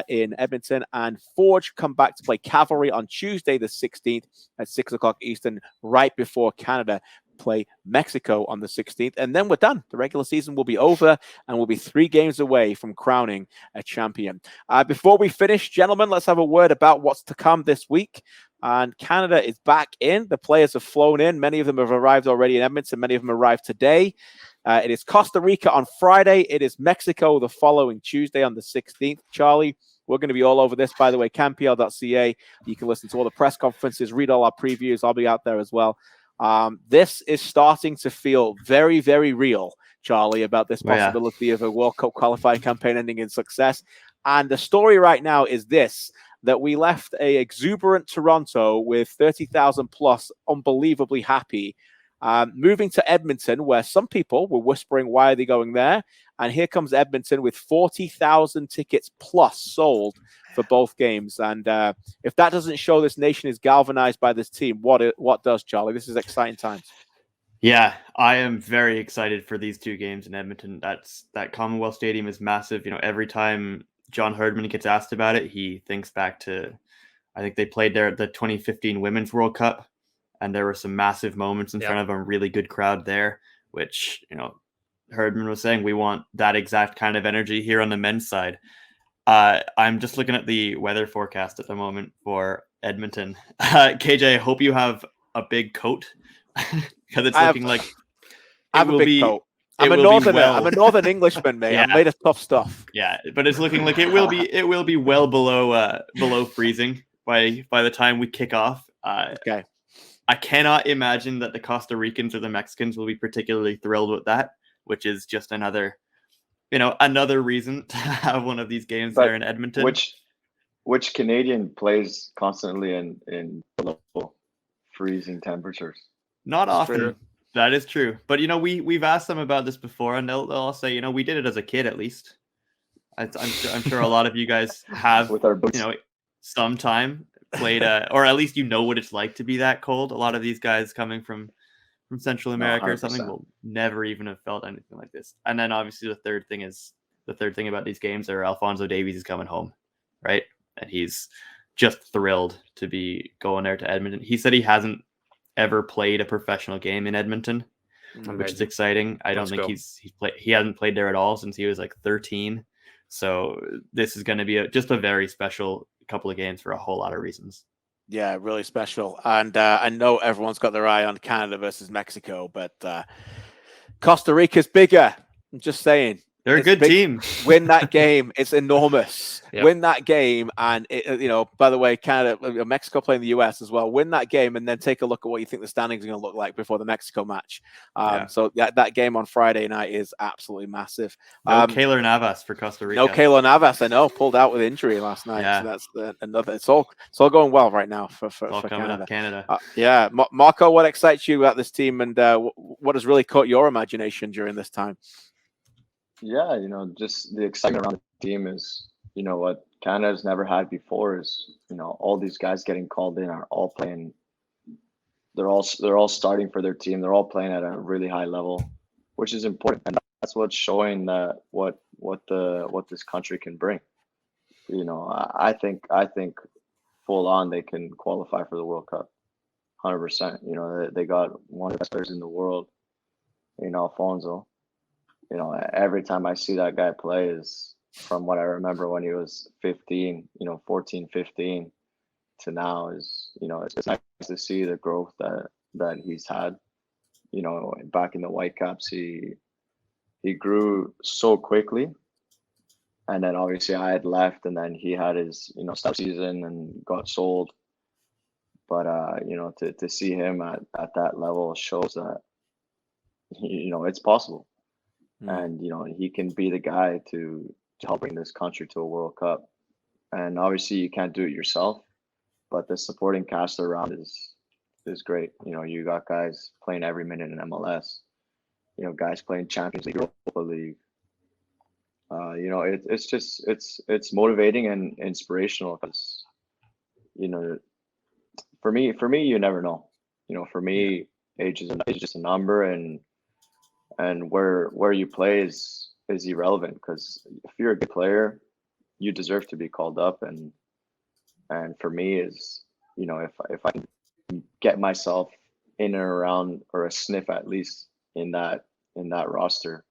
in Edmonton. And Forge come back to play Cavalry on Tuesday the 16th at 6 o'clock Eastern, right before Canada play Mexico on the 16th, and then we're done. The regular season will be over, and we'll be 3 games away from crowning a champion. Before we finish, gentlemen, let's have a word about what's to come this week. And Canada is back in. The players have flown in. Many of them have arrived already in Edmonton. Many of them arrived today. It is Costa Rica on Friday. It is Mexico the following Tuesday on the 16th. Charlie, we're going to be all over this, by the way. CanPL.ca. You can listen to all the press conferences, read all our previews. I'll be out there as well. This is starting to feel very, very real, Charlie, about this possibility of a World Cup qualifying campaign ending in success. And the story right now is this. that we left a exuberant Toronto with 30,000 plus, unbelievably happy, moving to Edmonton, where some people were whispering, why are they going there? And here comes Edmonton with 40,000 tickets plus sold for both games. And if that doesn't show this nation is galvanized by this team, what does, Charlie? This is exciting times. Yeah, I am very excited for these two games in Edmonton. That Commonwealth Stadium is massive. Every time John Herdman gets asked about it, he thinks back to, I think they played there at the 2015 Women's World Cup, and there were some massive moments in front of a really good crowd there, which, Herdman was saying, we want that exact kind of energy here on the men's side. I'm just looking at the weather forecast at the moment for Edmonton. KJ, I hope you have a big coat because it's looking like I have a big coat. I'm a northerner. I'm a northern Englishman, mate. I'm made of tough stuff. Yeah, but it's looking like it will be well below freezing by the time we kick off. Okay. I cannot imagine that the Costa Ricans or the Mexicans will be particularly thrilled with that, which is just another reason to have one of these games there in Edmonton. Which Canadian plays constantly in below freezing temperatures? Not often. True. That is true. But we've asked them about this before, and they'll all say, we did it as a kid at least. I'm sure a lot of you guys have with our boots. Sometime played or at least what it's like to be that cold. A lot of these guys coming from Central America or something will never even have felt anything like this. And then obviously the third thing about these games are Alphonso Davies is coming home, right? And he's just thrilled to be going there to Edmonton. He said he hasn't ever played a professional game in Edmonton, which is exciting. I don't think he hasn't played there at all since he was like 13. So this is going to be just a very special couple of games for a whole lot of reasons. Yeah, really special. And I know everyone's got their eye on Canada versus Mexico, but Costa Rica's bigger. I'm just saying. They're a good team. Win that game. It's enormous. Yep. Win that game. And, by the way, Canada, Mexico playing the US as well. Win that game and then take a look at what you think the standings are going to look like before the Mexico match. So that game on Friday night is absolutely massive. No Keylor Navas for Costa Rica. No Keylor Navas, I know, pulled out with injury last night. Yeah. So that's another. It's all going well right now for Canada. Marco, what excites you about this team, and what has really caught your imagination during this time? Yeah, just the excitement around the team is, what Canada's never had before is, all these guys getting called in are all playing. They're all starting for their team. They're all playing at a really high level, which is important, and that's what's showing that what this country can bring. I think full on they can qualify for the World Cup, 100%. They got one of the best players in the world, Alfonso. Every time I see that guy play is from what I remember when he was 15, 14, 15 to now is, it's nice to see the growth that he's had. Back in the Whitecaps, he grew so quickly. And then obviously I had left, and then he had his, start season and got sold. But, to see him at that level shows that, it's possible. And, he can be the guy to help bring this country to a World Cup. And obviously you can't do it yourself, but the supporting cast around is great. You got guys playing every minute in MLS, guys playing Champions League, Europa League. It's motivating and inspirational because, for me, you never know. For me, age is just a number, and where you play is irrelevant, because if you're a good player, you deserve to be called up. And for me is, if I can get myself in and around, or a sniff at least in that roster,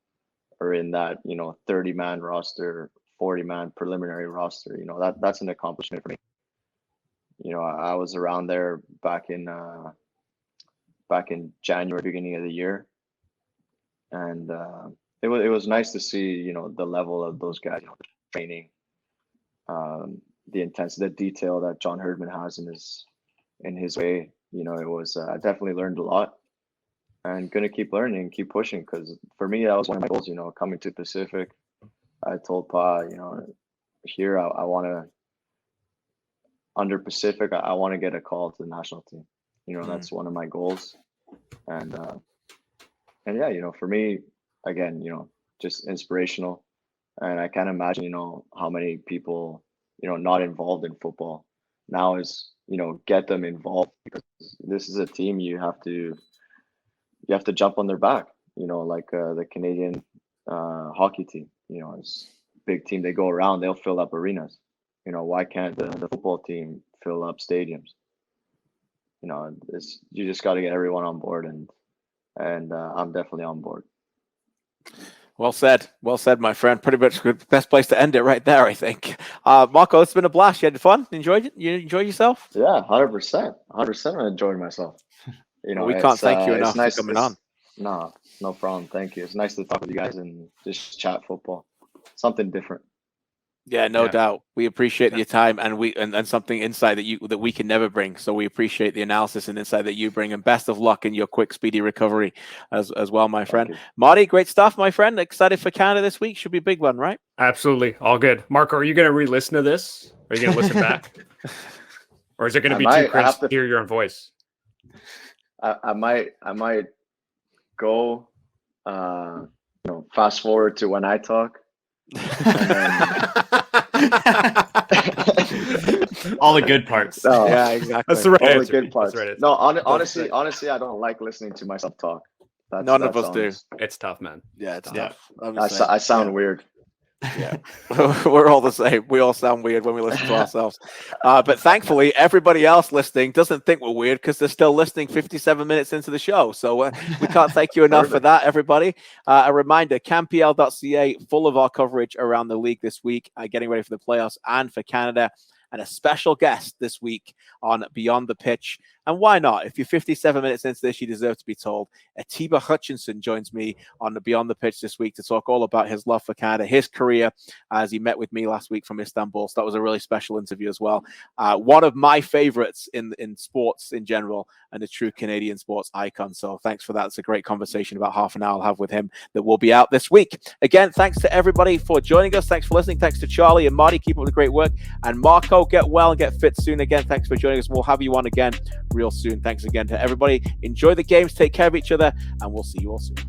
or in that 30-man roster, 40-man preliminary roster, that's an accomplishment for me. I was around there back in January, beginning of the year. And it was nice to see, the level of those guys, training, the intensity, the detail that John Herdman has in his way. It was I definitely learned a lot, and gonna keep learning and keep pushing, because for me that was one of my goals. Coming to Pacific, I told Pa, here I want under Pacific, I want to get a call to the national team. You know, that's one of my goals. And yeah, you know, for me, again, you know, just inspirational. And I can't imagine, you know, how many people, you know, not involved in football now is, you know, get them involved, because this is a team you have to jump on their back, you know, like the Canadian hockey team, you know, it's a big team. They go around, they'll fill up arenas. You know, why can't the football team fill up stadiums? You know, you just got to get everyone on board, and I'm definitely on board. Well said, my friend. Pretty much the best place to end it right there, I think. Marco, it's been a blast. You had fun? Enjoyed it? You enjoyed yourself? Yeah, 100%. I enjoyed myself. You know, we can't thank you enough for coming on. No problem. Thank you. It's nice to talk with you guys and just chat football. Something different. Yeah, no doubt. We appreciate your time, and something insight that we can never bring. So we appreciate the analysis and insight that you bring, and best of luck in your quick, speedy recovery as well, my friend. Marty, great stuff, my friend. Excited for Canada this week. Should be a big one, right? Absolutely. All good. Marco, are you going to re-listen to this? Are you going to listen back? Or is it going to be too cringe to hear your own voice? I might go, fast forward to when I talk. All the good parts. No, yeah, exactly. That's the right answer. The good parts. Right. No, honestly, I don't like listening to myself talk. None of us do. It's tough, man. Yeah, it's tough. I sound weird. Yeah, we're all the same. We all sound weird when we listen to ourselves. But thankfully, everybody else listening doesn't think we're weird, because they're still listening 57 minutes into the show. So we can't thank you enough for that, everybody. A reminder, CanPL.ca, full of our coverage around the league this week, getting ready for the playoffs and for Canada. And a special guest this week on Beyond the Pitch. And why not? If you're 57 minutes into this, you deserve to be told. Atiba Hutchinson joins me on the Beyond the Pitch this week to talk all about his love for Canada, his career, as he met with me last week from Istanbul. So that was a really special interview as well. One of my favorites in sports in general, and a true Canadian sports icon. So thanks for that. It's a great conversation, about half an hour I'll have with him, that will be out this week. Again, thanks to everybody for joining us. Thanks for listening. Thanks to Charlie and Marty. Keep up the great work. And Marco, get well and get fit soon. Again, thanks for joining us. We'll have you on again real soon. Thanks again to everybody. Enjoy the games. Take care of each other. And we'll see you all soon.